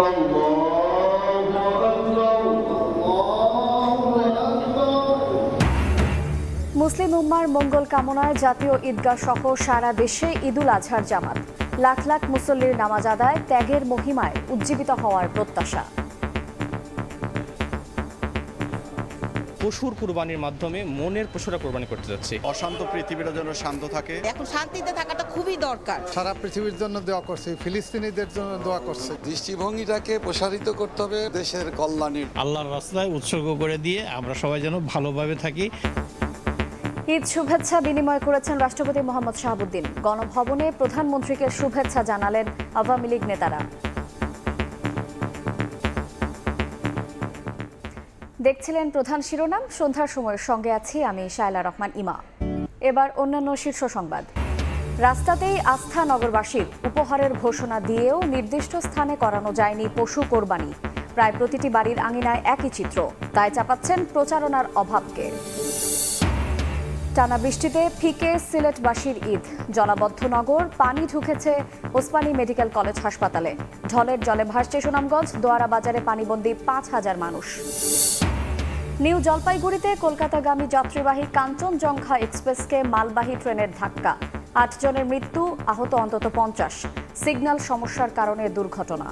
মুসলিম উম্মার মঙ্গল কামনায় জাতীয় ঈদগাহ সহ সারা দেশে ঈদুল আজহার জামাত। লাখ লাখ মুসল্লির নামাজ আদায়, ত্যাগের মহিমায় উজ্জীবিত হওয়ার প্রত্যাশা। পশুর কুরবানির মাধ্যমে মনের পশুরা কুরবানি করতে যাচ্ছে। অশান্ত পৃথিবীটা যেন শান্ত থাকে। এখন শান্তিতে থাকাটা খুবই দরকার। সারা পৃথিবীর জন্য দোয়া করছে, ফিলিস্তিনিদের জন্য দোয়া করছে। দৃষ্টিভঙ্গিটাকে প্রসারিত করতে হবে দেশের কল্যাণের। আল্লাহর রাস্তায় উৎসর্গ করে দিয়ে আমরা সবাই যেন ভালোভাবে থাকি। ঈদ শুভেচ্ছা বিনিময় করেছেন রাষ্ট্রপতি মোহাম্মদ শাহাবুদ্দিন। গণভবনে প্রধানমন্ত্রীকে শুভেচ্ছা জানালেন আওয়ামী লীগ নেতারা। দেখছিলেন প্রধান শিরোনাম। সন্ধ্যার সময়ের সঙ্গে আছি আমি শায়লা রহমান ইমা। এবার অন্যান্য শীর্ষ সংবাদ। রাস্তাতেই আস্থা নগরবাসীর, উপহারের ঘোষণা দিয়েও নির্দিষ্ট স্থানে করানো যায়নি পশু কোরবানি। প্রায় প্রতিটি বাড়ির আঙিনায় একই চিত্র, তাই চাপাচ্ছেন প্রচারণার অভাবকে। টানা বৃষ্টিতে ফিকে সিলেটবাসীর ঈদ। জলাবদ্ধ নগর, পানি ঢুকেছে ওসমানী মেডিকেল কলেজ হাসপাতালে। ঢলের জলে ভাসছে সুনামগঞ্জ, দোয়ারা বাজারে পানিবন্দী ৫,০০০ মানুষ। নিউ জলপাইগুড়িতে কলকাতাগামী যাত্রীবাহী কাঞ্চনজঙ্ঘা এক্সপ্রেসকে মালবাহী ট্রেনের ধাক্কা। ৮ জনের মৃত্যু, আহত অন্তত ৫০। সিগন্যাল সমস্যার কারণে দুর্ঘটনা।